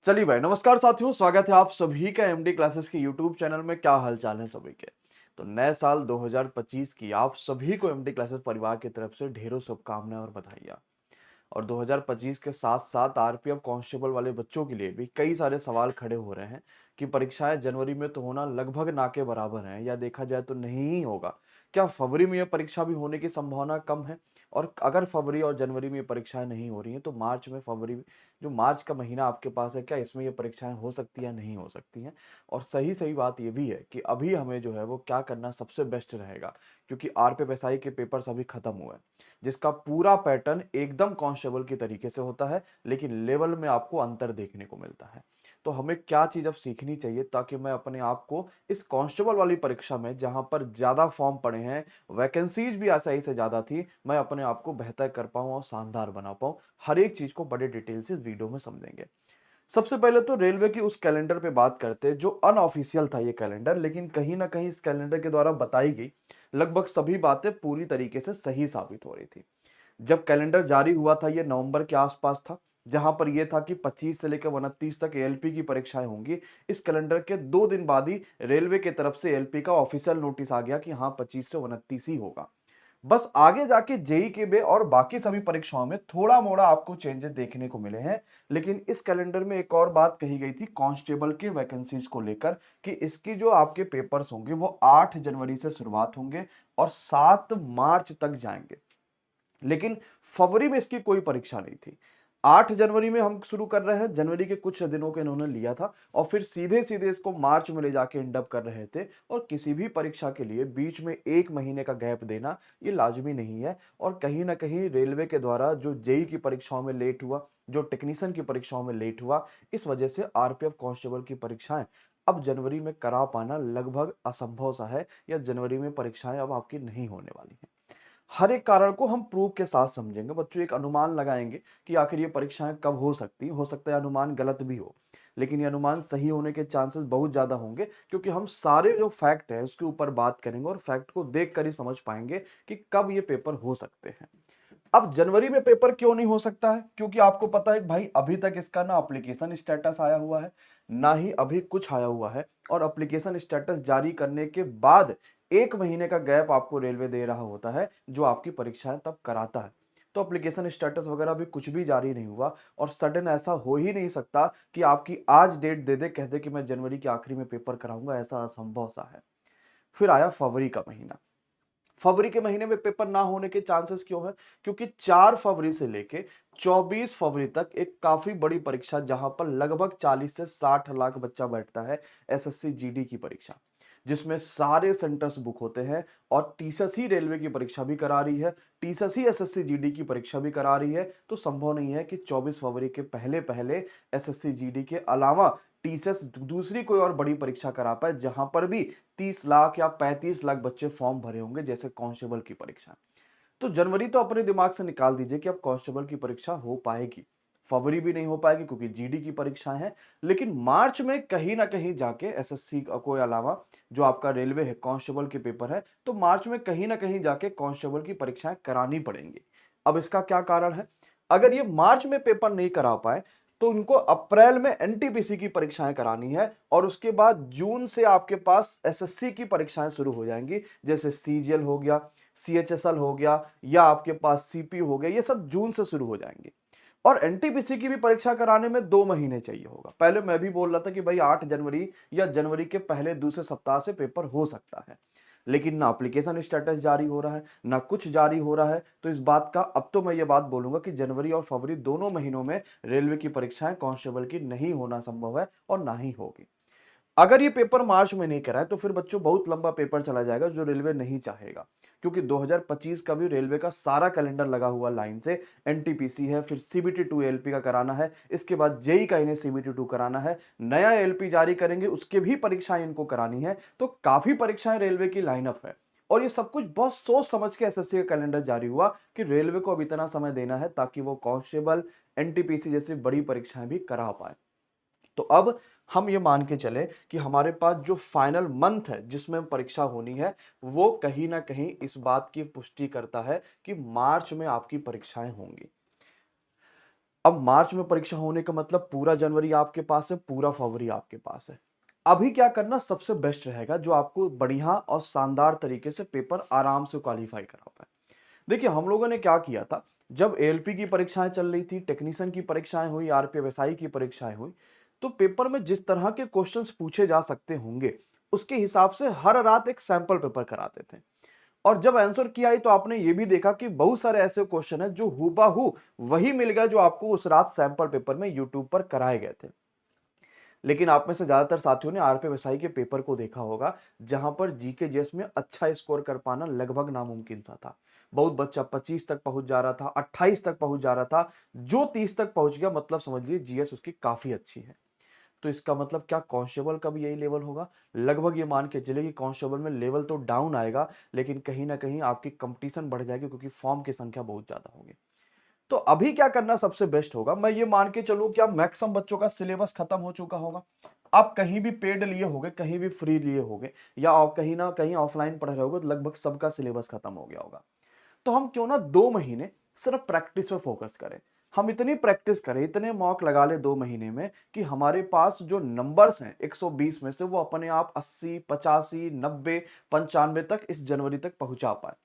चलिए भाई, नमस्कार साथियों, स्वागत है आप सभी का एमडी क्लासेस के यूट्यूब चैनल में। क्या हालचाल है सभी के। तो नए साल 2025 की आप सभी को एमडी क्लासेस परिवार की तरफ से ढेरों शुभकामनाएं और बधाइयां। और 2025 के साथ साथ आरपीएफ कांस्टेबल वाले बच्चों के लिए भी कई सारे सवाल खड़े हो रहे हैं कि परीक्षाएं जनवरी में तो होना लगभग ना के बराबर है, या देखा जाए तो नहीं ही होगा। क्या फरवरी में यह परीक्षा भी होने की संभावना कम है? और अगर फरवरी और जनवरी में ये परीक्षाएं नहीं हो रही हैं तो मार्च में, फरवरी, जो मार्च का महीना आपके पास है, क्या इसमें ये परीक्षाएं हो सकती है, नहीं हो सकती हैं? और सही सही बात ये भी है कि अभी हमें जो है वो क्या करना सबसे बेस्ट रहेगा, क्योंकि आरपीएफ के पेपर्स अभी खत्म हुए हैं, जिसका पूरा पैटर्न एकदम कांस्टेबल की तरीके से होता है, लेकिन लेवल में आपको अंतर देखने को मिलता है। तो हमें क्या चीज अब सीखनी चाहिए ताकि मैं अपने आप को इस कांस्टेबल वाली परीक्षा में, जहां पर ज्यादा फॉर्म पड़े हैं, वैकेंसीज भी सही से ज्यादा थी, मैं अपने आप को बेहतर कर पाऊं और शानदार बना पाऊं। हर एक चीज को बड़े डिटेल से इस वीडियो में समझेंगे। सबसे पहले तो रेलवे की उस कैलेंडर पे बात करते हैं जो अनऑफिशियल था ये कैलेंडर, लेकिन कहीं ना कहीं इस कैलेंडर के द्वारा बताई गई लगभग सभी बातें पूरी तरीके से सही साबित हो रही थी। जब कैलेंडर जारी हुआ था ये नवंबर के आसपास था, जहां पर यह था कि 25 से लेकर 29 तक एएलपी की परीक्षाएं होंगी। इस कैलेंडर के 2 दिन बाद ही रेलवे की तरफ से एएलपी का ऑफिशियल नोटिस आ गया कि हाँ, 25 से 29 ही होगा। बस आगे जाके जेई के बे और बाकी सभी परीक्षाओं में थोड़ा मोड़ा आपको चेंजेस देखने को मिले हैं। लेकिन इस कैलेंडर में एक और बात कही गई थी कांस्टेबल के वैकेंसीज को लेकर, कि इसकी जो आपके पेपर्स होंगे वो 8 जनवरी से शुरुआत होंगे और 7 मार्च तक जाएंगे। लेकिन फरवरी में इसकी कोई परीक्षा नहीं थी। 8 जनवरी में हम शुरू कर रहे हैं, जनवरी के कुछ दिनों के इन्होंने लिया था और फिर सीधे सीधे इसको मार्च में ले जाके एंड अप कर रहे थे। और किसी भी परीक्षा के लिए बीच में 1 महीने का गैप देना ये लाजमी नहीं है। और कहीं ना कहीं रेलवे के द्वारा जो जेई की परीक्षाओं में लेट हुआ, जो टेक्नीशियन की परीक्षाओं में लेट हुआ, इस वजह से आरपीएफ कांस्टेबल की परीक्षाएं अब जनवरी में करा पाना लगभग असंभव सा है, या जनवरी में परीक्षाएं अब आपकी नहीं होने वाली हैं। हर एक कारण को हम प्रूफ के साथ समझेंगे बच्चों, एक अनुमान लगाएंगे कि आखिर ये परीक्षाएं कब हो सकता है अनुमान गलत भी हो, लेकिन ये अनुमान सही होने के चांसेस बहुत ज्यादा होंगे, क्योंकि हम सारे जो फैक्ट है उसके ऊपर बात करेंगे और फैक्ट को देख कर ही समझ पाएंगे कि कब ये पेपर हो सकते हैं। अब जनवरी में पेपर क्यों नहीं हो सकता है? क्योंकि आपको पता है भाई, अभी तक इसका ना एप्लीकेशन स्टेटस आया हुआ है, ना ही अभी कुछ आया हुआ है। और एप्लीकेशन स्टेटस जारी करने के बाद 1 महीने का गैप आपको रेलवे दे रहा होता है, जो आपकी परीक्षाएं तब कराता है। तो एप्लीकेशन स्टेटस वगैरह भी कुछ भी जारी नहीं हुआ, और सडन ऐसा हो ही नहीं सकता कि आपकी आज डेट दे दे, कह दे कि मैं जनवरी के आखिरी में पेपर कराऊंगा, ऐसा असंभव सा है। फिर आया फरवरी का महीना। फरवरी के महीने में पेपर ना होने के चांसेस क्यों है? क्योंकि 4 फरवरी से लेके 24 फरवरी तक एक काफी बड़ी परीक्षा, जहां पर लगभग 40 से 60 लाख बच्चा बैठता है, एसएससी जीडी की परीक्षा, जिसमें सारे सेंटर्स बुक होते हैं। और टीसीएस ही रेलवे की परीक्षा भी करा रही है, टीसीएस ही एसएससी जीडी की परीक्षा भी करा रही है। तो संभव नहीं है कि 24 फरवरी के पहले पहले एसएससी जीडी के अलावा टीसीएस दूसरी कोई और बड़ी परीक्षा करा पाए, जहां पर भी 30 लाख या 35 लाख बच्चे फॉर्म भरे होंगे, जैसे कांस्टेबल की परीक्षा। तो जनवरी तो अपने दिमाग से निकाल दीजिए कि अब कांस्टेबल की परीक्षा हो पाएगी। फरवरी भी नहीं हो पाएगी क्योंकि जीडी की परीक्षाएं हैं। लेकिन मार्च में कहीं ना कहीं जाके एसएससी को अलावा जो आपका रेलवे है, कांस्टेबल के पेपर है, तो मार्च में कहीं ना कहीं जाके कांस्टेबल की परीक्षाएं करानी पड़ेंगी। अब इसका क्या कारण है? अगर ये मार्च में पेपर नहीं करा पाए तो उनको अप्रैल में एनटीपीसी की परीक्षाएं करानी है, और उसके बाद जून से आपके पास एसएससी की परीक्षाएं शुरू हो जाएंगी, जैसे सीजीएल हो गया, सीएचएसएल हो गया, या आपके पास सीपी हो गया। ये सब जून से शुरू हो जाएंगे। और एनटीपीसी की भी परीक्षा कराने में 2 महीने चाहिए होगा। पहले मैं भी बोल रहा था कि भाई 8 जनवरी या जनवरी के पहले दूसरे सप्ताह से पेपर हो सकता है, लेकिन ना एप्लीकेशन स्टेटस जारी हो रहा है, ना कुछ जारी हो रहा है। तो इस बात का अब तो मैं ये बात बोलूंगा कि जनवरी और फरवरी दोनों महीनों में रेलवे की परीक्षाएं कांस्टेबल की नहीं होना संभव है और ना ही होगी। अगर ये पेपर मार्च में नहीं कराए तो फिर बच्चों बहुत लंबा पेपर चला जाएगा, जो रेलवे नहीं चाहेगा, क्योंकि 2025 का भी रेलवे का सारा कैलेंडर लगा हुआ लाइन से। एनटीपीसी है, फिर सीबीटी 2 एलपी का कराना है, इसके बाद जेई का इन्हें सीबीटी 2 कराना है, नया एलपी जारी करेंगे, उसके भी परीक्षाएं इनको करानी है। तो काफी परीक्षाएं रेलवे की लाइनअप है। और ये सब कुछ बहुत सोच समझ के एसएससी का कैलेंडर जारी हुआ कि रेलवे को अब इतना समय देना है ताकि वो कांस्टेबल, एनटीपीसी जैसी बड़ी परीक्षाएं भी करा पाए। तो अब हम ये मान के चले कि हमारे पास जो फाइनल मंथ है जिसमें परीक्षा होनी है, वो कहीं ना कहीं इस बात की पुष्टि करता है कि मार्च में आपकी परीक्षाएं होंगी। अब मार्च में परीक्षा होने का मतलब पूरा जनवरी आपके पास है, पूरा फरवरी आपके पास है। अभी क्या करना सबसे बेस्ट रहेगा जो आपको बढ़िया और शानदार तरीके से पेपर आराम से क्वालिफाई करा पाए। देखिए हम लोगों ने क्या किया था, जब एएलपी की परीक्षाएं चल रही थी, टेक्नीशियन की परीक्षाएं हुई, आरपीएफएसआई की परीक्षाएं हुई, तो पेपर में जिस तरह के क्वेश्चंस पूछे जा सकते होंगे उसके हिसाब से हर रात एक सैंपल पेपर कराते थे। और जब आंसर की आई तो आपने ये भी देखा कि बहुत सारे ऐसे क्वेश्चन हैं जो हूबहू वही मिल गया जो आपको उस रात सैंपल पेपर में यूट्यूब पर कराए गए थे। लेकिन आप में से ज्यादातर साथियों ने आरपीएफएसआई के पेपर को देखा होगा, जहां पर जीके जीएस में अच्छा स्कोर कर पाना लगभग नामुमकिन सा था। बहुत बच्चा 25 तक पहुंच जा रहा था, 28 तक पहुंच जा रहा था, जो 30 तक पहुंच गया मतलब समझ लीजिए जीएस उसकी काफी अच्छी है। तो इसका मतलब क्या कांस्टेबल का भी यही लेवल होगा? लगभग ये मान के चले कि कांस्टेबल में लेवल तो डाउन आएगा, लेकिन कहीं ना कहीं आपकी कंपटीशन बढ़ जाएगी क्योंकि फॉर्म की संख्या बहुत ज्यादा होगी। तो अभी क्या करना सबसे बेस्ट होगा, मैं ये मान के चलूं कि अब मैक्सिमम बच्चों का सिलेबस खत्म हो चुका होगा। आप कहीं भी पेड लिए होगे, कहीं भी फ्री लिए होगे, या आप कहीं ना कहीं ऑफलाइन पढ़ रहे होगे, तो लगभग सबका सिलेबस खत्म हो गया होगा। तो हम क्यों ना 2 महीने सिर्फ प्रैक्टिस पे फोकस करें। हम इतनी प्रैक्टिस करें, इतने मॉक लगा ले 2 महीने में कि हमारे पास जो नंबर्स हैं 120 में से वो अपने आप 80, 85, 90, 95 तक इस जनवरी तक पहुंचा पाए।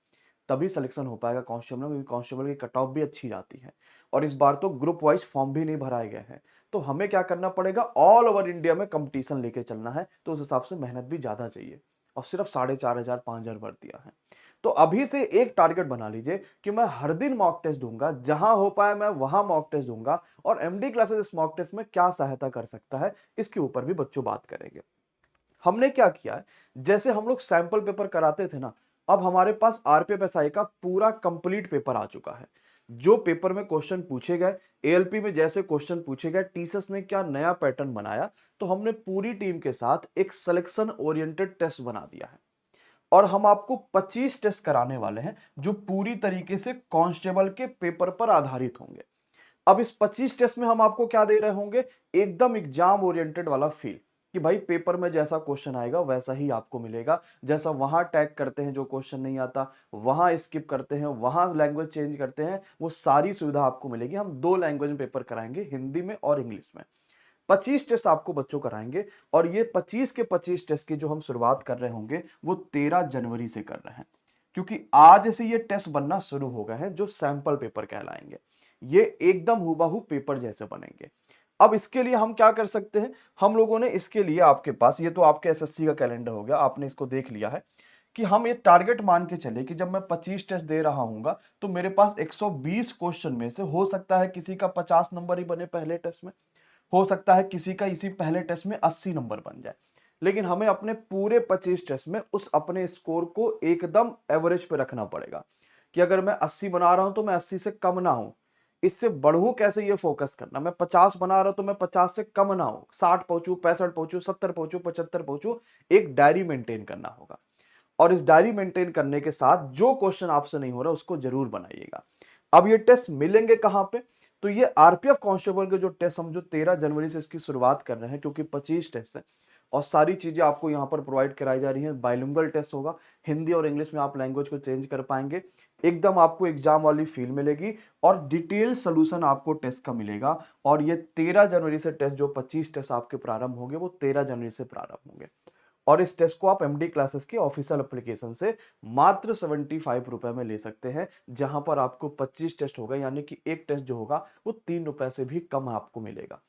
तभी सिलेक्शन हो पाएगा कांस्टेबल में, क्योंकि कांस्टेबल की कट ऑफ भी अच्छी जाती है। और इस बार तो ग्रुप वाइज फॉर्म भी नहीं भराए गए हैं। तो हमें क्या करना पड़ेगा, ऑल ओवर इंडिया में कंपटीशन लेके चलना है, तो उस हिसाब से मेहनत भी ज्यादा चाहिए। और सिर्फ 4,500 5,000 भर्तियां हैं। तो अभी से एक टारगेट बना लीजिए कि मैं हर दिन मॉक टेस्ट दूंगा, जहां हो पाए मैं वहां मॉक टेस्ट दूंगा। और एमडी क्लासेस इस मॉक टेस्ट में क्या सहायता कर सकता है, इसके ऊपर भी बच्चों बात करेंगे। हमने क्या किया है, जैसे हम लोग सैंपल पेपर कराते थे ना, अब हमारे पास आरपीएफएसआई का पूरा कंप्लीट पेपर आ चुका है। जो पेपर में क्वेश्चन पूछे गए, एएलपी में जैसे क्वेश्चन पूछे गए, टीसीएस ने क्या नया पैटर्न बनाया, तो हमने पूरी टीम के साथ एक सिलेक्शन ओरिएंटेड टेस्ट बना दिया है। और हम आपको 25 टेस्ट कराने वाले हैं जो पूरी तरीके से कांस्टेबल के पेपर पर आधारित होंगे। अब इस 25 टेस्ट में हम आपको क्या दे रहे होंगे, एकदम एग्जाम ओरिएंटेड वाला फील, कि भाई पेपर में जैसा क्वेश्चन आएगा वैसा ही आपको मिलेगा। जैसा वहां टैग करते हैं जो क्वेश्चन नहीं आता, वहां स्किप करते हैं, वहां लैंग्वेज चेंज करते हैं, वो सारी सुविधा आपको मिलेगी। हम 2 लैंग्वेज में पेपर कराएंगे, हिंदी में और इंग्लिश में। 25 टेस्ट आपको बच्चों कराएंगे। और ये 25 के 25 टेस्ट की जो हम शुरुआत कर रहे होंगे वो 13 जनवरी से कर रहे हैं, क्योंकि आज से ये टेस्ट बनना शुरू हो गए हैं जो सैंपल पेपर कहलाएंगे। ये एकदम हूबहू पेपर जैसे बनेंगे। अब इसके लिए हम क्या कर सकते हैं, हम लोगों ने इसके लिए आपके पास, ये तो आपके एसएससी का कैलेंडर हो गया, आपने इसको देख लिया है, कि हम ये टारगेट मान के चले कि जब मैं 25 टेस्ट दे रहा हूंगा तो मेरे पास 120 क्वेश्चन में से हो सकता है किसी का 50 नंबर ही बने पहले टेस्ट में, हो सकता है किसी का इसी पहले टेस्ट में 80 नंबर बन जाए। लेकिन हमें अपने पूरे 25 टेस्ट में उस अपने स्कोर को एकदम एवरेज पे रखना पड़ेगा, कि अगर मैं 80 बना रहा हूं तो मैं 80 से कम ना हूं। इससे बढ़ूं कैसे, ये फोकस करना। मैं 50 बना रहा हूं तो मैं 50 से कम ना हूं, 60 पहुंचू, 65 पहुंचू, 70 पहुंचू, 75 पहुंचू। एक डायरी मेंटेन करना होगा। और इस डायरी मेंटेन करने के साथ जो क्वेश्चन आपसे नहीं हो रहा उसको जरूर बनाइएगा। अब ये टेस्ट मिलेंगे कहां पे, तो ये आरपीएफ कांस्टेबल के जो टेस्ट हम जो 13 जनवरी से इसकी शुरुआत कर रहे हैं, क्योंकि 25 टेस्ट है और सारी चीजें आपको यहां पर प्रोवाइड कराई जा रही हैं। बाइलिंगुअल टेस्ट होगा, हिंदी और इंग्लिश में आप लैंग्वेज को चेंज कर पाएंगे। एकदम आपको एग्जाम वाली फील मिलेगी और डिटेल सोल्यूशन आपको टेस्ट का मिलेगा। और ये 13 जनवरी से टेस्ट, जो 25 टेस्ट आपके प्रारंभ होंगे वो 13 जनवरी से प्रारंभ होंगे। और इस टेस्ट को आप एमडी क्लासेस के ऑफिशियल एप्लीकेशन से मात्र 75 रुपए में ले सकते हैं, जहां पर आपको 25 टेस्ट होगा, यानी कि एक टेस्ट जो होगा वो 3 रुपए से भी कम आपको मिलेगा।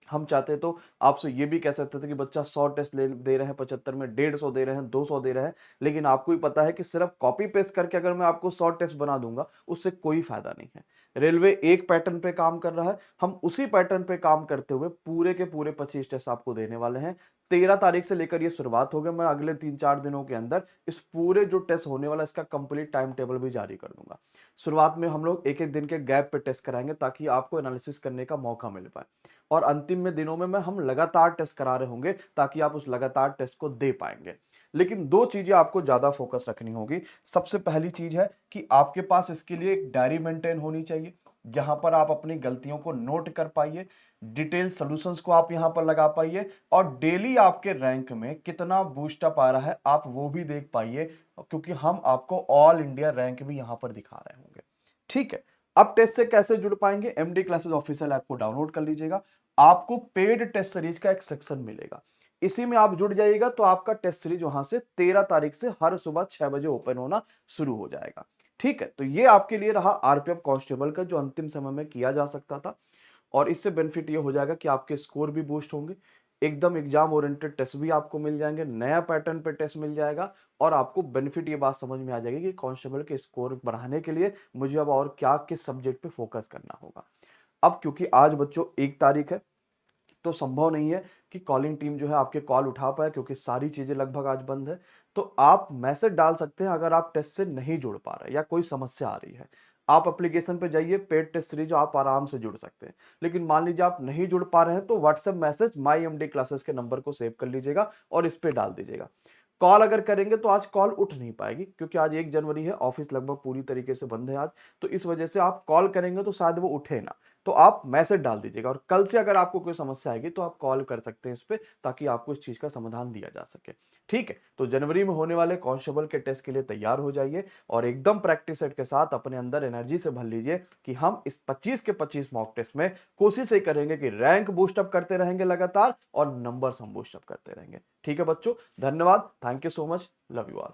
हम चाहते तो आपसे ये भी कह सकते थे कि बच्चा 100 टेस्ट ले दे रहे हैं 75 में, 150 दे रहे हैं, 200 दे रहे हैं, लेकिन आपको ही पता है कि सिर्फ कॉपी पेस्ट करके अगर मैं आपको 100 टेस्ट बना दूंगा उससे कोई फायदा नहीं है। रेलवे एक पैटर्न पे काम कर रहा है, हम उसी पैटर्न पे काम करते हुए पूरे के पूरे 25 टेस्ट आपको देने वाले हैं। 13 तारीख से लेकर ये शुरुआत हो गई, मैं अगले 3-4 दिनों के अंदर इस पूरे जो टेस्ट होने वाला इसका कंप्लीट टाइम टेबल भी जारी कर दूंगा। शुरुआत में हम लोग एक एक दिन के गैप पे टेस्ट कराएंगे ताकि आपको एनालिसिस करने का मौका मिल पाए। और अंतिम में दिनों में हम लगातार टेस्ट करा रहे होंगे ताकि आप उस लगातार टेस्ट को दे पाएंगे। लेकिन 2 चीजें आपको ज्यादा फोकस रखनी होगी। सबसे पहली चीज है कि आपके पास इसके लिए एक डायरी मेंटेन होनी चाहिए, जहां पर आप अपनी गलतियों को नोट कर पाइए, डिटेल सॉल्यूशंस को आप यहां पर लगा पाइए, और डेली आपके रैंक में कितना बूस्ट अप आ रहा है आप वो भी देख पाइए, क्योंकि हम आपको ऑल इंडिया रैंक भी यहां पर दिखा रहे होंगे। ठीक है। अब टेस्ट से कैसे जुड़ पाएंगे? एमडी क्लासेस ऑफिशियल ऐप को डाउनलोड कर लीजिएगा। आपको पेड टेस्ट सीरीज का एक सेक्शन मिलेगा, इसी में आप जुड़ जाइएगा तो आपका टेस्ट सीरीज वहां से 13 तारीख से हर सुबह 6 बजे ओपन होना शुरू हो जाएगा। ठीक है, तो ये आपके लिए रहा आरपीएफ कांस्टेबल का, जो अंतिम समय में किया जा सकता था। और इससे बेनिफिट ये हो जाएगा कि आपके स्कोर भी बूस्ट होंगे, एकदम एग्जाम ओरिएंटेड टेस्ट भी आपको मिल जाएंगे, नया पैटर्न पे टेस्ट मिल जाएगा। और आपको बेनिफिट ये बात समझ में आ जाएगी कि कांस्टेबल के स्कोर बढ़ाने के लिए मुझे अब और क्या किस सब्जेक्ट पे फोकस करना होगा। अब क्योंकि आज बच्चों 1 तारीख है, तो संभव नहीं है कि कॉलिंग टीम जो है आपके कॉल उठा पाए, क्योंकि सारी चीजें लगभग आज बंद है। तो आप मैसेज डाल सकते हैं अगर आप टेस्ट से नहीं जुड़ पा रहे या कोई समस्या आ रही है। आप एप्लीकेशन पे जाइए, पेड टेस्ट सीरीज आप आराम से जुड़ सकते हैं। लेकिन मान लीजिए आप नहीं जुड़ पा रहे हैं तो व्हाट्सएप मैसेज माई एमडी क्लासेस के नंबर को सेव कर लीजिएगा और इस पे डाल दीजिएगा। कॉल अगर करेंगे तो आज कॉल उठ नहीं पाएगी, क्योंकि आज 1 जनवरी है, ऑफिस लगभग पूरी तरीके से बंद है आज। तो इस वजह से आप कॉल करेंगे तो शायद वो उठे ना। तो आप मैसेज डाल दीजिएगा, और कल से अगर आपको कोई समस्या आएगी तो आप कॉल कर सकते हैं इस पे, ताकि आपको इस चीज का समाधान दिया जा सके। ठीक है, तो जनवरी में होने वाले कांस्टेबल के टेस्ट के लिए तैयार हो जाइए और एकदम प्रैक्टिस सेट के साथ अपने अंदर एनर्जी से भर लीजिए कि हम इस 25 के 25 मॉक टेस्ट में कोशिश ये करेंगे कि रैंक बूस्ट अप करते रहेंगे लगातार, और नंबर्स हम बूस्ट अप करते रहेंगे। ठीक है बच्चों, धन्यवाद, thank you so much, love you all.